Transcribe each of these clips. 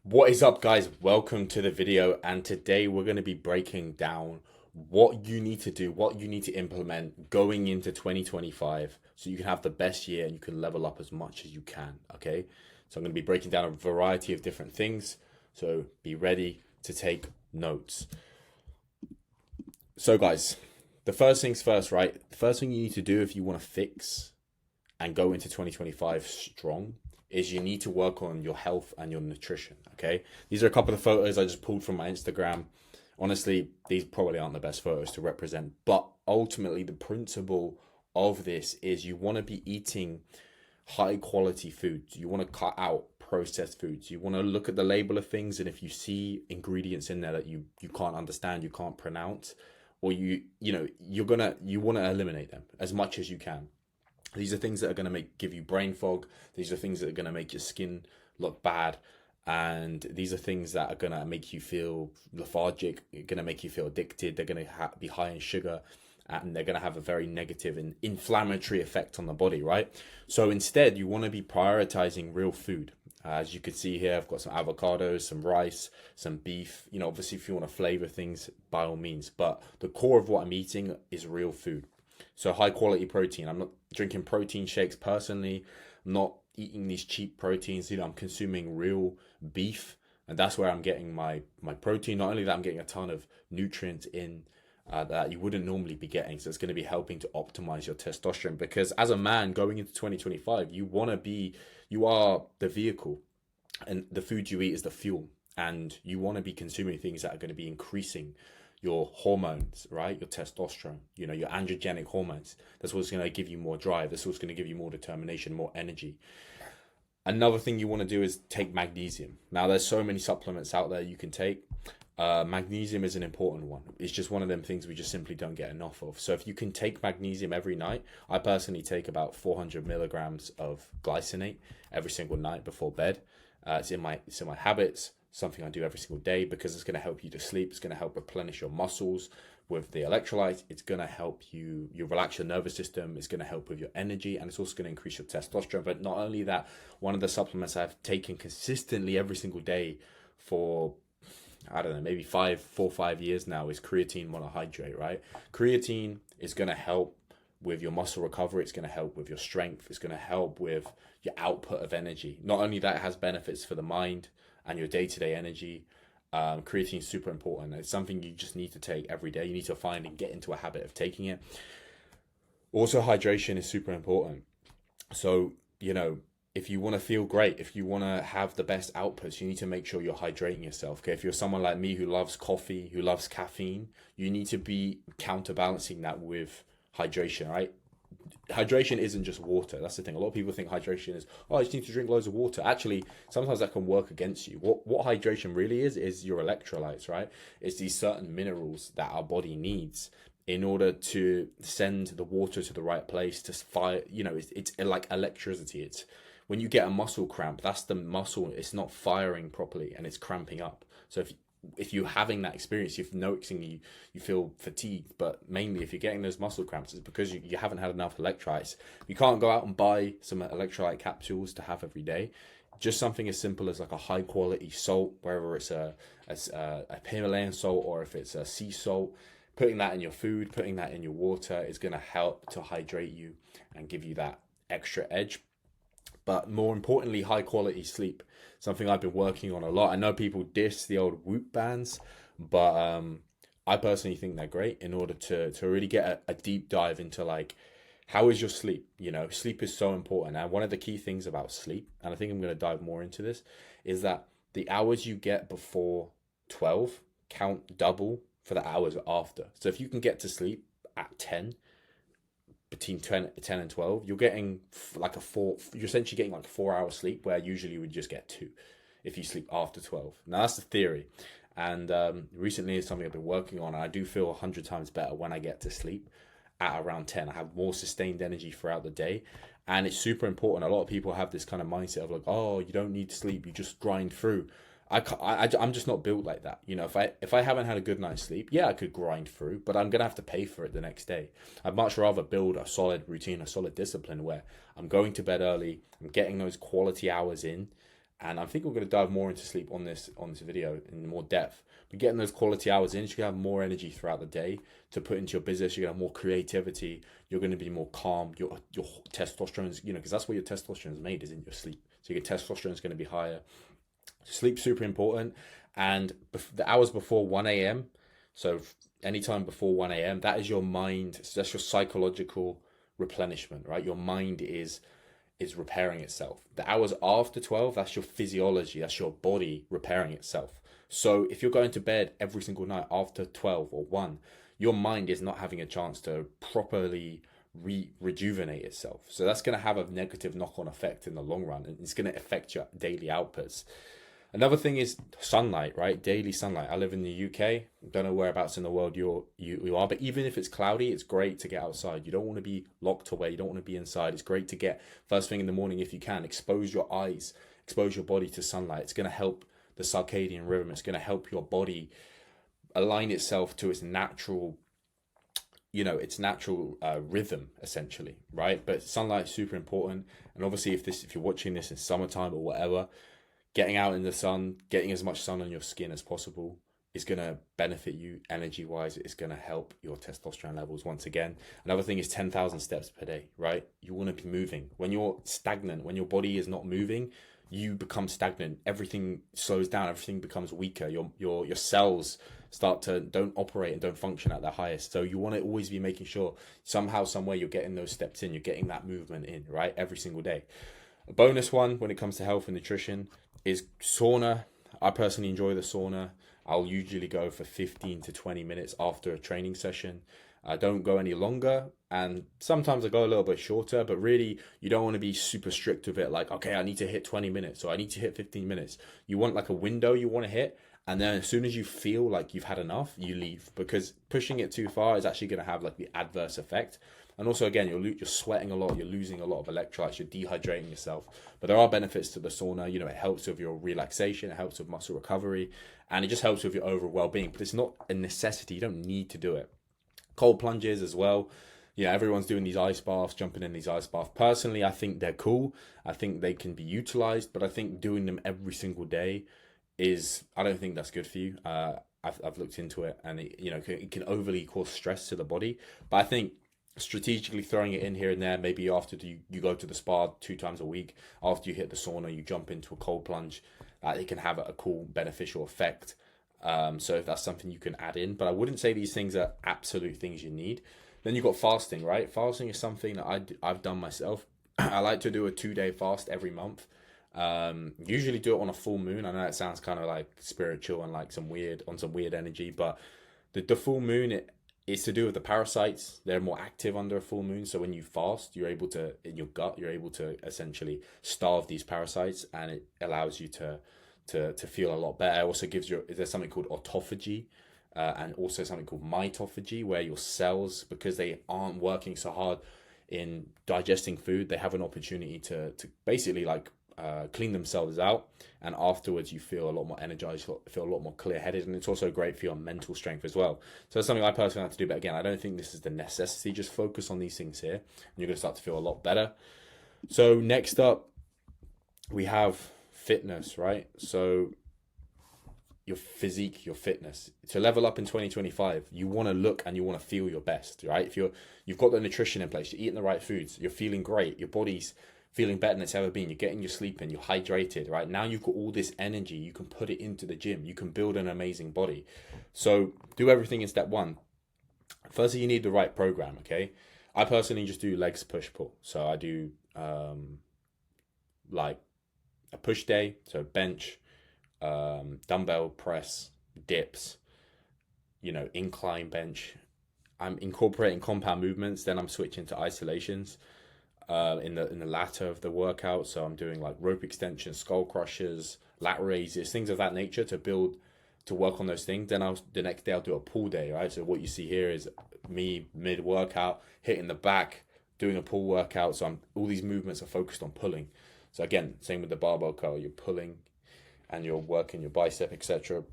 What is up, guys? Welcome to the video, and today we're going to be breaking down what you need to do, what you need to implement going into 2025 so you can have the best year and you can level up as much as you can. Okay, so I'm going to be breaking down a variety of different things, so be ready to take notes. So guys, the first things first, right? The first thing you need to do if you want to fix and go into 2025 strong is you need to work on your health and your nutrition. Okay, these are a couple of photos I just pulled from my Instagram. Honestly, these probably aren't the best photos to represent, but ultimately the principle of this is you want to be eating high quality foods. You want to cut out processed foods. You want to look at the label of things, and if you see ingredients in there that you can't understand, you can't pronounce, or you want to eliminate them as much as you can. These are things that are going to give you brain fog. These are things that are going to make your skin look bad. And these are things that are going to make you feel lethargic, going to make you feel addicted. They're going to be high in sugar, and they're going to have a very negative and inflammatory effect on the body, right? So instead, you want to be prioritizing real food. As you can see here, I've got some avocados, some rice, some beef. Obviously, if you want to flavor things, by all means. But the core of what I'm eating is real food. So high quality protein. I'm not drinking protein shakes personally. I'm not eating these cheap proteins. I'm consuming real beef, and that's where I'm getting my protein. Not only that, I'm getting a ton of nutrients in that you wouldn't normally be getting. So it's going to be helping to optimize your testosterone, because as a man going into 2025, you are the vehicle, and the food you eat is the fuel, and you want to be consuming things that are going to be increasing your hormones, right? Your testosterone, your androgenic hormones. That's what's going to give you more drive. That's what's going to give you more determination, more energy. Another thing you want to do is take magnesium. Now, there's so many supplements out there you can take. Magnesium is an important one. It's just one of them things we just simply don't get enough of. So if you can take magnesium every night, I personally take about 400 milligrams of glycinate every single night before bed. It's in my habits, something I do every single day, because it's going to help you to sleep. It's going to help replenish your muscles with the electrolytes. It's going to help you relax your nervous system. It's going to help with your energy, and it's also going to increase your testosterone. But not only that, one of the supplements I've taken consistently every single day for, I don't know, maybe 4 or 5 years now is creatine monohydrate, right? Creatine is going to help with your muscle recovery. It's going to help with your strength. It's going to help with your output of energy. Not only that, it has benefits for the mind and your day-to-day energy. Creatine is super important. It's something you just need to take every day. You need to find and get into a habit of taking it. Also, hydration is super important. So, if you want to feel great, if you want to have the best outputs, you need to make sure you're hydrating yourself. Okay, if you're someone like me who loves coffee, who loves caffeine, you need to be counterbalancing that with hydration, right? Hydration isn't just water. That's the thing. A lot of people think hydration is, oh, I just need to drink loads of water. Actually, sometimes that can work against you. What hydration really is your electrolytes, right? It's these certain minerals that our body needs in order to send the water to the right place to fire. It's like electricity. It's when you get a muscle cramp, that's the muscle. It's not firing properly and it's cramping up. So if you're having that experience, you're noticing you feel fatigued, but mainly if you're getting those muscle cramps, it's because you haven't had enough electrolytes. You can't go out and buy some electrolyte capsules to have every day. Just something as simple as like a high quality salt, whether it's a Himalayan salt or if it's a sea salt, putting that in your food, putting that in your water is going to help to hydrate you and give you that extra edge. But more importantly, high quality sleep. Something I've been working on a lot. I know people diss the old Whoop bands, but I personally think they're great in order to really get a deep dive into like, how is your sleep? Sleep is so important. And one of the key things about sleep, and I think I'm going to dive more into this, is that the hours you get before 12 count double for the hours after. So if you can get to sleep at 10, between 10 and 12, you're getting like you're essentially getting like 4 hours sleep, where usually you would just get 2 if you sleep after 12. Now that's the theory. And recently it's something I've been working on, and I do feel 100 times better when I get to sleep at around 10. I have more sustained energy throughout the day, and it's super important. A lot of people have this kind of mindset of like, oh, you don't need sleep, you just grind through. I'm just not built like that. If I haven't had a good night's sleep, yeah, I could grind through, but I'm gonna have to pay for it the next day. I'd much rather build a solid routine, a solid discipline where I'm going to bed early, I'm getting those quality hours in, And I think we're going to dive more into sleep on this video in more depth. But getting those quality hours in, you're going to have more energy throughout the day to put into your business. You're going to have more creativity. You're going to be more calm. Your testosterone's, because that's where your testosterone is made, is in your sleep. So your testosterone is going to be higher. Sleep super important. And the hours before 1 a.m., so anytime before 1 a.m., that is your mind. So that's your psychological replenishment, right? Your mind is repairing itself. The hours after 12, that's your physiology, that's your body repairing itself. So if you're going to bed every single night after 12 or 1, your mind is not having a chance to properly rejuvenate itself. So that's going to have a negative knock-on effect in the long run, and it's going to affect your daily outputs. Another thing is sunlight, right? Daily sunlight. I live in the UK. Don't know whereabouts in the world you are, but even if it's cloudy, it's great to get outside. You don't want to be locked away. You don't want to be inside. It's great to get first thing in the morning if you can. Expose your eyes, expose your body to sunlight. It's going to help the circadian rhythm. It's going to help your body align itself to its natural, rhythm, essentially, right? But sunlight is super important. And obviously, if you're watching this in summertime or whatever, getting out in the sun, getting as much sun on your skin as possible is going to benefit you energy wise. It's going to help your testosterone levels once again. Another thing is 10,000 steps per day, right? You want to be moving. When you're stagnant, when your body is not moving, you become stagnant. Everything slows down. Everything becomes weaker. Your cells don't operate and don't function at their highest. So you want to always be making sure somehow, somewhere you're getting those steps in, you're getting that movement in, right? Every single day. A bonus one when it comes to health and nutrition is sauna. I personally enjoy the sauna. I'll usually go for 15 to 20 minutes after a training session. I don't go any longer, and sometimes I go a little bit shorter, but really you don't want to be super strict with it. Like, okay, I need to hit 20 minutes or I need to hit 15 minutes. You want like a window you want to hit, and then as soon as you feel like you've had enough, you leave, because pushing it too far is actually going to have like the adverse effect. And also, again, you're sweating a lot, you're losing a lot of electrolytes, you're dehydrating yourself. But there are benefits to the sauna. It helps with your relaxation, it helps with muscle recovery, and it just helps with your overall well-being. But it's not a necessity. You don't need to do it. Cold plunges as well. Everyone's doing these ice baths, jumping in these ice baths. Personally, I think they're cool. I think they can be utilized, but I think doing them every single day I don't think that's good for you. I've looked into it, and it can overly cause stress to the body. But I think strategically throwing it in here and there, maybe after you go to the spa 2 times a week, after you hit the sauna, you jump into a cold plunge, it can have a cool beneficial effect. So if that's something you can add in, but I wouldn't say these things are absolute things you need. Then you've got fasting, right? Fasting is something that I've done myself. I like to do a 2-day fast every month. Usually do it on a full moon. I know it sounds kind of like spiritual and like some weird energy, but the full moon, it's to do with the parasites. They're more active under a full moon. So when you fast, you're able to, in your gut, you're able to essentially starve these parasites, and it allows you to feel a lot better. It also there's something called autophagy, and also something called mitophagy, where your cells, because they aren't working so hard in digesting food, they have an opportunity to basically clean themselves out, and afterwards you feel a lot more energized, feel a lot more clear-headed, and it's also great for your mental strength as well. So it's something I personally like to do, but again, I don't think this is the necessity. Just focus on these things here, and you're going to start to feel a lot better. So next up, we have fitness, right? So your physique, your fitness. To level up in 2025, you want to look and you want to feel your best, right? If you've got the nutrition in place, you're eating the right foods, you're feeling great, your body's feeling better than it's ever been, you're getting your sleep in, you're hydrated, right? Now you've got all this energy, you can put it into the gym, you can build an amazing body. So do everything in step 1. Firstly, you need the right program, okay? I personally just do legs, push, pull. So I do like a push day, so bench, dumbbell press, dips, incline bench. I'm incorporating compound movements, then I'm switching to isolations in the latter of the workout. So I'm doing like rope extensions, skull crushers, lat raises, things of that nature to work on those things. Then the next day I'll do a pull day, right? So what you see here is me mid workout hitting the back, doing a pull workout. So all these movements are focused on pulling. So again, same with the barbell curl, you're pulling and you're working your bicep, etc.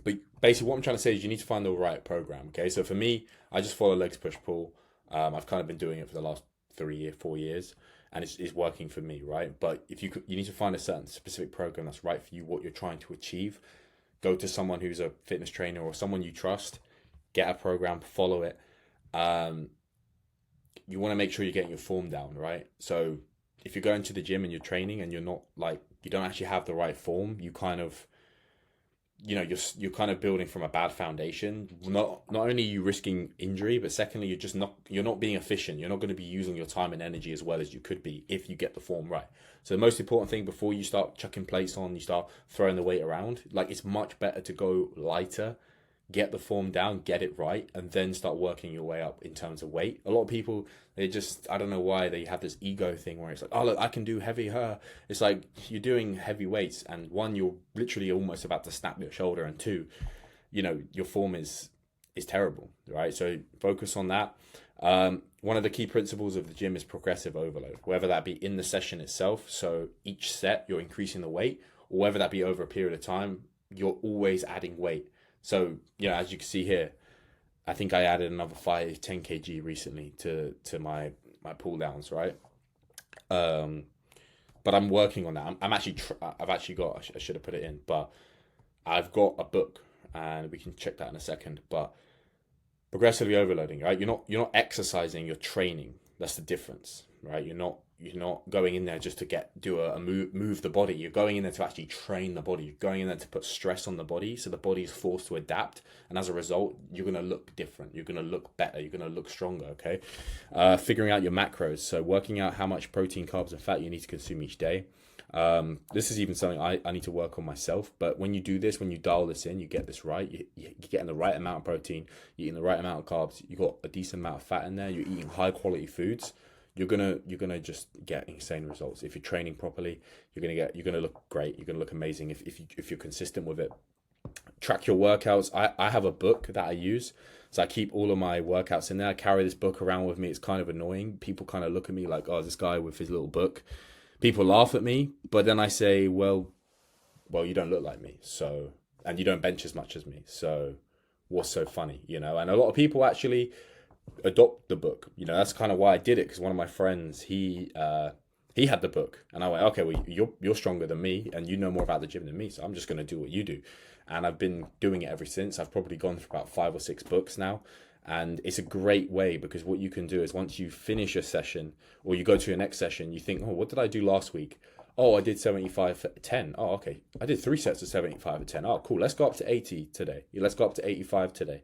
But basically what I'm trying to say is you need to find the right program, okay? So for me, I just follow legs, push, pull. I've kind of been doing it for the last 4 years. and it's working for me, right? But if you need to find a certain specific program that's right for you, what you're trying to achieve. Go to someone who's a fitness trainer or someone you trust. Get a program, follow it. Um, you want to make sure you're getting your form down, right? So if you're going to the gym and you're training and you're not like you don't actually have the right form, you kind of you're kind of building from a bad foundation. Not only are you risking injury, but secondly you're not being efficient. You're not going to be using your time and energy as well as you could be if you get the form right. So the most important thing before you start chucking plates on, you start throwing the weight around, like it's much better to go lighter, get the form down, get it right, and then start working your way up in terms of weight. A lot of people, they just, I don't know why they have this ego thing where it's like, oh look, I can do heavy. It's like you're doing heavy weights, and one, you're literally almost about to snap your shoulder, and two, your form is terrible, right? So focus on that. One of the key principles of the gym is progressive overload, whether that be in the session itself, so each set you're increasing the weight, or whether that be over a period of time, you're always adding weight. So, as you can see here, I think I added another 10 kg recently to my pull downs, right? But I'm working on that. I've actually got, I should have put it in, but I've got a book and we can check that in a second. But progressively overloading, right? You're not exercising, you're training. That's the difference, right? You're not going in there just to do a move the body. You're going in there to actually train the body. You're going in there to put stress on the body, so the body is forced to adapt, and as a result, you're going to look different. You're going to look better. You're going to look stronger. Okay, figuring out your macros, so working out how much protein, carbs, and fat you need to consume each day. This is even something I need to work on myself. But when you do this, when you dial this in, you get this right. You're getting the right amount of protein, you're eating the right amount of carbs. You got a decent amount of fat in there. You're eating high quality foods. You're gonna just get insane results if you're training properly. You're gonna look great. You're gonna look amazing if you're consistent with it. Track your workouts. I have a book that I use, so I keep all of my workouts in there. I carry this book around with me. It's kind of annoying. People kind of look at me like, oh, this guy with his little book. People laugh at me, but then I say, well, you don't look like me, so, and you don't bench as much as me, so what's so funny, And a lot of people actually adopt the book. That's kind of why I did it, because one of my friends, he had the book, and I went, okay, well, you're stronger than me, and you know more about the gym than me, so I'm just going to do what you do. And I've been doing it ever since. I've probably gone through about 5 or 6 books now, and it's a great way, because what you can do is once you finish a session or you go to your next session, you think, oh, what did I do last week? Oh, I did 75 for 10. Oh, okay. I did 3 sets of 75 for 10. Oh, cool. Let's go up to 80 today. Let's go up to 85 today.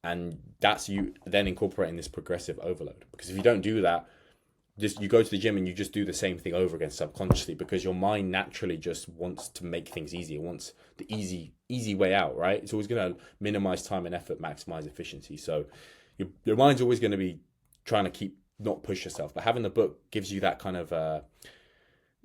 And that's you then incorporating this progressive overload. Because if you don't do that, you go to the gym and you just do the same thing over again subconsciously, because your mind naturally just wants to make things easier. It wants the easy way out, right? It's always going to minimize time and effort, maximize efficiency. So your mind's always going to be trying to not push yourself. But having the book gives you that kind of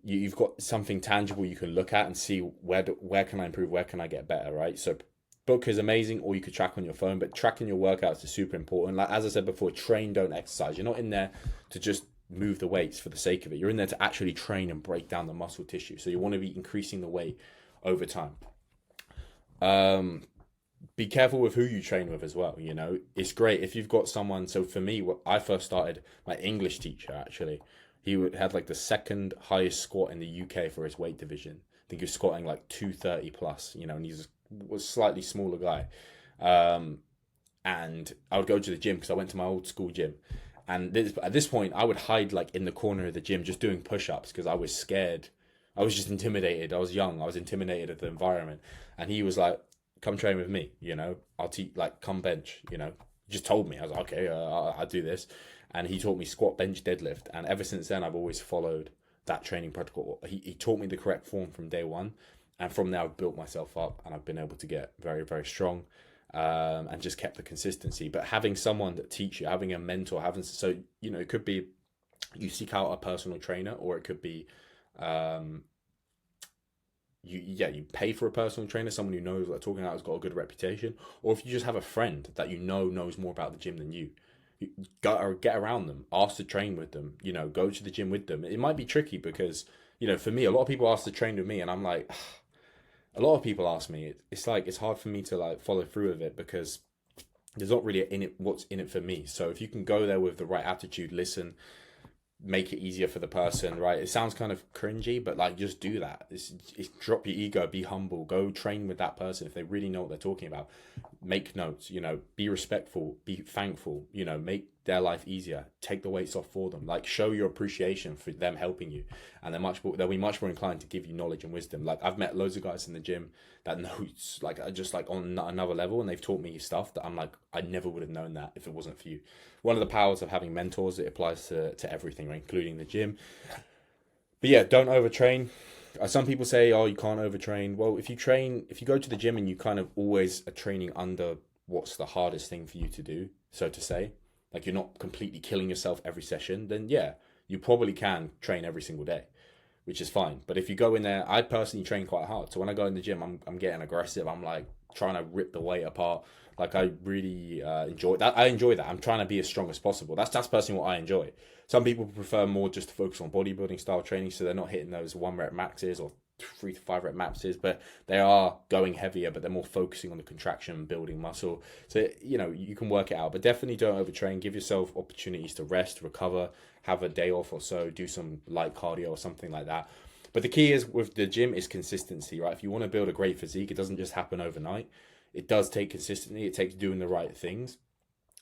you've got something tangible you can look at and see where can I improve, where can I get better, right? So book is amazing, or you could track on your phone, but tracking your workouts is super important. Like, as I said before, train, don't exercise. You're not in there to just move the weights for the sake of it. You're in there to actually train and break down the muscle tissue. So you want to be increasing the weight over time. Be careful with who you train with as well. It's great if you've got someone. So for me, I first started, my English teacher, actually, he had like the second highest squat in the UK for his weight division. I think he was squatting like 230 plus, and he's was a slightly smaller guy. And I would go to the gym because I went to my old school gym. And at this point, I would hide like in the corner of the gym just doing push-ups because I was scared. I was just intimidated. I was young. I was intimidated at the environment. And he was like, come train with me, I'll teach, like, come bench, He just told me. I was like, okay, I'll do this. And he taught me squat, bench, deadlift. And ever since then, I've always followed that training protocol. He taught me the correct form from day one. And from there, I've built myself up and I've been able to get very, very strong. And just kept the consistency. But having someone that teach you, having a mentor, it could be you seek out a personal trainer, or it could be you pay for a personal trainer, someone who knows what they're talking about, has got a good reputation, or if you just have a friend that knows more about the gym than you get around them, ask to train with them, go to the gym with them. It might be tricky because, for me, a lot of people ask to train with me, and I'm like, a lot of people ask me, it's like, it's hard for me to like follow through with it because there's not really what's in it for me. So if you can go there with the right attitude, listen, make it easier for the person, right? It sounds kind of cringy, but like just do that. It's drop your ego, be humble, go train with that person if they really know what they're talking about. Make notes, be respectful, be thankful, make their life easier, take the weights off for them, like show your appreciation for them helping you, and they'll be much more inclined to give you knowledge and wisdom. Like I've met loads of guys in the gym that know like are just like on another level, and they've taught me stuff that I'm like, I never would have known that if it wasn't for you. One of the powers of having mentors, it applies to everything, right? Including the gym. But yeah, don't overtrain. Some people say, oh, you can't overtrain. Well, if you go to the gym and you kind of always are training under what's the hardest thing for you to do, so to say, like you're not completely killing yourself every session, then yeah, you probably can train every single day, which is fine. But if you go in there, I personally train quite hard. So when I go in the gym, I'm getting aggressive. I'm like trying to rip the weight apart. Like I really enjoy that. I enjoy that. I'm trying to be as strong as possible. That's personally what I enjoy. Some people prefer more just to focus on bodybuilding style training, so they're not hitting those 1 rep maxes or 3 to 5 rep maxes, but they are going heavier, but they're more focusing on the contraction and building muscle. So you can work it out, but definitely don't overtrain. Give yourself opportunities to rest, recover, have a day off or so, do some light cardio or something like that. But the key is with the gym is consistency, right? If you want to build a great physique, it doesn't just happen overnight. It does take consistency. It takes doing the right things,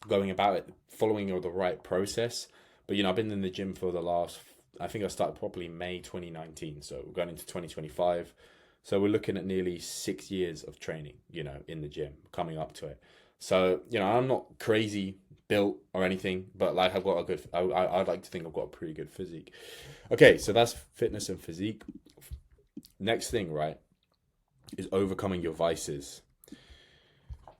going about it, following the right process. But I've been in the gym for the last, I think I started properly May 2019. So we're going into 2025. So we're looking at nearly 6 years of training, in the gym, coming up to it. So, I'm not crazy built or anything, but like I've got a good, I'd like to think I've got a pretty good physique. Okay, so that's fitness and physique. Next thing, right, is overcoming your vices.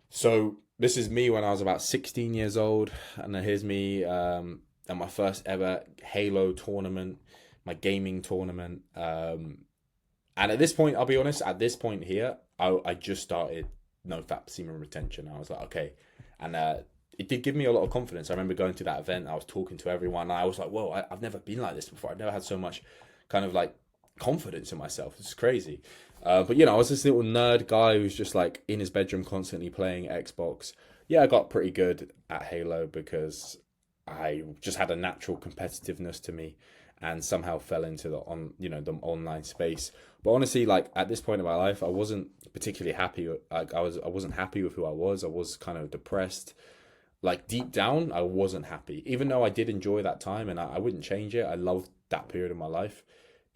So this is me when I was about 16 years old, and then here's me at my first ever Halo tournament, my gaming tournament. And at this point, I'll be honest, at this point here, I just started NoFap semen retention. I was like, okay. And it did give me a lot of confidence. I remember going to that event, I was talking to everyone, and I was like, whoa, I've never been like this before. I've never had so much kind of like confidence in myself. It's crazy. But I was this little nerd guy who's just like in his bedroom constantly playing Xbox. Yeah, I got pretty good at Halo because I just had a natural competitiveness to me, and somehow fell into the online space. But honestly, like at this point in my life, I wasn't particularly happy. Like I wasn't happy with who I was. I was kind of depressed. Like deep down, I wasn't happy. Even though I did enjoy that time, and I wouldn't change it. I loved that period of my life.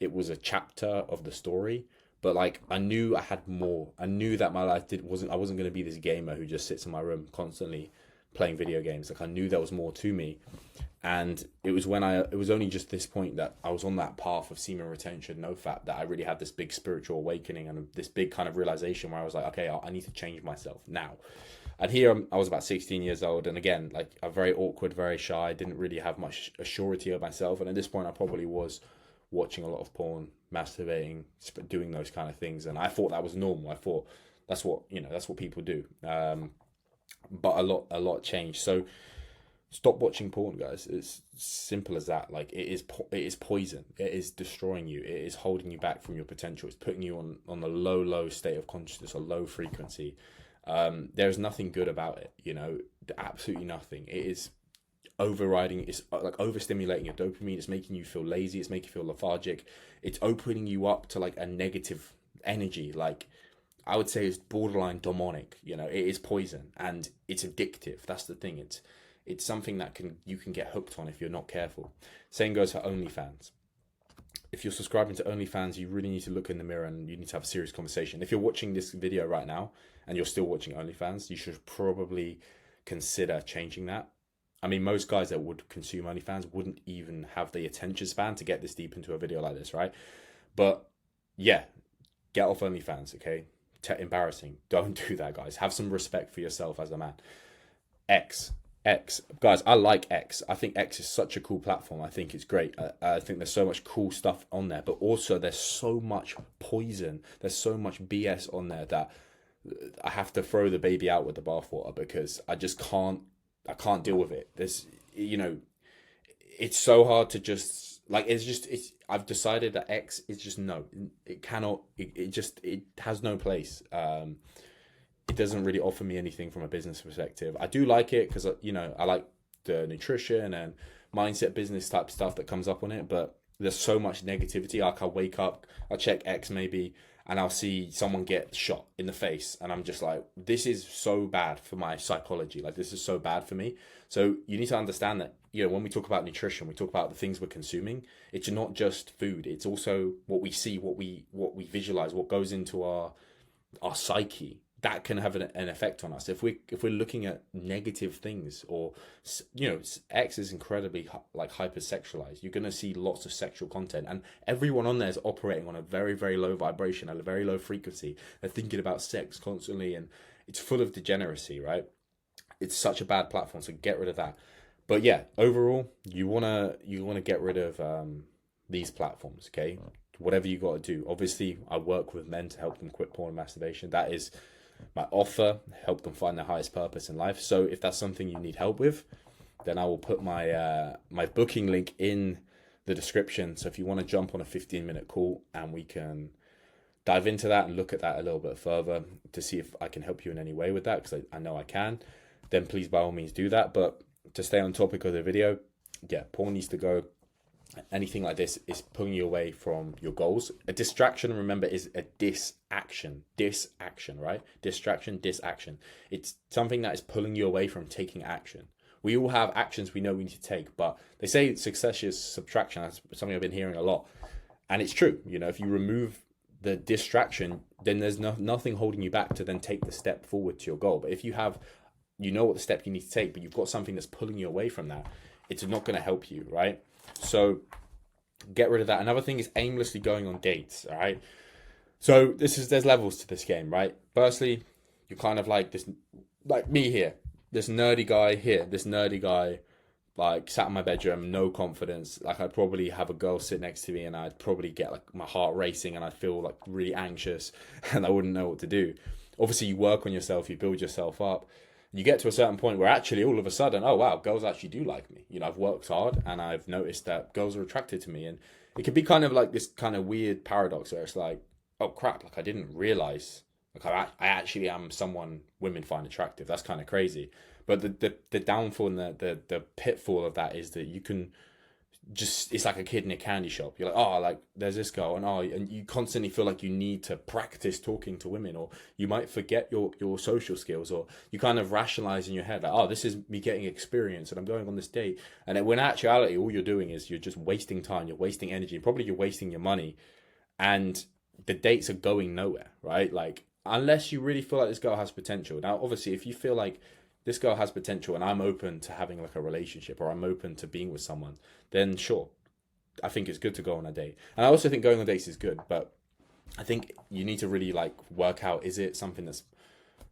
It was a chapter of the story. But like I knew I had more. I knew that my life I wasn't going to be this gamer who just sits in my room constantly playing video games. Like I knew there was more to me. And it was it was only just this point that I was on that path of semen retention, NoFap, that I really had this big spiritual awakening and this big kind of realization where I was like, okay, I need to change myself now. And here I was about 16 years old, and again, like I'm very awkward, very shy, didn't really have much assurity of myself. And at this point, I probably was watching a lot of porn, masturbating, doing those kind of things, and I thought that was normal. I thought that's what people do. But a lot changed. So stop watching porn, guys. It's simple as that. Like it is poison. It is destroying you. It is holding you back from your potential. It's putting you on a low state of consciousness, a low frequency. There's nothing good about it. Absolutely nothing. It is overriding, it's like overstimulating your dopamine. It's making you feel lazy. It's making you feel lethargic. It's opening you up to like a negative energy. Like I would say it's borderline demonic. It is poison and it's addictive. That's the thing. It's something that you can get hooked on if you're not careful. Same goes for OnlyFans. If you're subscribing to OnlyFans, you really need to look in the mirror and you need to have a serious conversation. If you're watching this video right now and you're still watching OnlyFans, you should probably consider changing that. I mean, most guys that would consume OnlyFans wouldn't even have the attention span to get this deep into a video like this, right? But yeah, get off OnlyFans, okay? Embarrassing. Don't do that, guys. Have some respect for yourself as a man. X. Guys, I like X. I think X is such a cool platform. I think it's great. I think there's so much cool stuff on there, but also there's so much poison. There's so much BS on there that I have to throw the baby out with the bathwater because I can't deal with it. It's so hard to just I've decided that X is just no. It cannot. It has no place. It doesn't really offer me anything from a business perspective. I do like it because I like the nutrition mindset business type stuff that comes up on it, but there's so much negativity. Like, I'll wake up, I'll check X maybe, and I'll see someone get shot in the face, and I'm just like, this is so bad for my psychology. Like, this is so bad for me. So you need to understand that, you know, when we talk about nutrition, we talk about the things we're consuming. It's not just food. It's also what we see, what we visualize, what goes into our psyche. That can have an effect on us if we're looking at negative things. Or, you know, X is incredibly like hypersexualized. You're going to see lots of sexual content, and everyone on there is operating on a very, very low vibration, at a very low frequency. They're thinking about sex constantly, and it's full of degeneracy, right? It's such a bad platform, so get rid of that. But yeah, overall, you wanna get rid of these platforms, okay? Whatever you got to do. Obviously, I work with men to help them quit porn and masturbation. That is my offer, help them find their highest purpose in life. So if that's something you need help with, then I will put my my booking link in the description. So if you want to jump on a 15-minute call, and we can dive into that and look at that a little bit further to see if I can help you in any way with that, because I know I can, then please by all means do that. But to stay on topic of the video, yeah, porn needs to go. Anything like this is pulling you away from your goals. A distraction, remember, is a disaction, right? Distraction, disaction. It's something that is pulling you away from taking action. We all have actions we know we need to take, but they say success is subtraction. That's something I've been hearing a lot. And it's true. You know, if you remove the distraction, then there's nothing holding you back to then take the step forward to your goal. But if you have, you know what the step you need to take, but you've got something that's pulling you away from that, it's not going to help you, right? So get rid of that. Another thing is aimlessly going on dates, all right? So there's levels to this game, right? Firstly, you're kind of like this, like me here, this nerdy guy here, this nerdy guy, like sat in my bedroom, no confidence. Like, I'd probably have a girl sit next to me, and I'd probably get like my heart racing, and I'd feel like really anxious, and I wouldn't know what to do. Obviously, you work on yourself, you build yourself up. You get to a certain point where actually all of a sudden, oh wow, girls actually do like me. You know, I've worked hard, and I've noticed that girls are attracted to me. And it can be kind of like this kind of weird paradox where it's like, oh crap, like I didn't realize, like I actually am someone women find attractive. That's kind of crazy. But the downfall and the pitfall of that is that you can just, it's like a kid in a candy shop. You're like, oh, like there's this girl, and you constantly feel like you need to practice talking to women, or you might forget your social skills, or you kind of rationalize in your head like, oh, this is me getting experience, and I'm going on this date. And when in actuality, all you're doing is you're just wasting time, you're wasting energy, probably you're wasting your money, and the dates are going nowhere, right? Like, unless you really feel like this girl has potential. Now, obviously, if you feel like this girl has potential and I'm open to having like a relationship, or I'm open to being with someone, then sure, I think it's good to go on a date. And I also think going on dates is good, but I think you need to really like work out, is it something that's,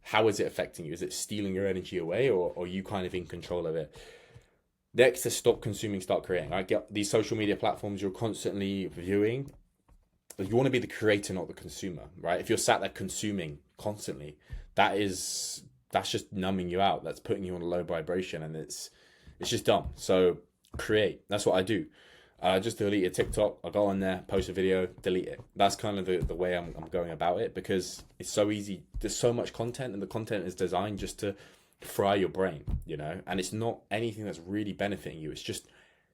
how is it affecting you? Is it stealing your energy away, or are you kind of in control of it? Next is stop consuming, start creating. I get these social media platforms you're constantly viewing. You want to be the creator, not the consumer, right? If you're sat there consuming constantly, that's just numbing you out. That's putting you on a low vibration, and it's just dumb. So create. That's what I do. Just deleted TikTok. I'll go on there, post a video, delete it. That's kind of the way I'm going about it, because it's so easy. There's so much content, and the content is designed just to fry your brain, you know. And it's not anything that's really benefiting you. It's just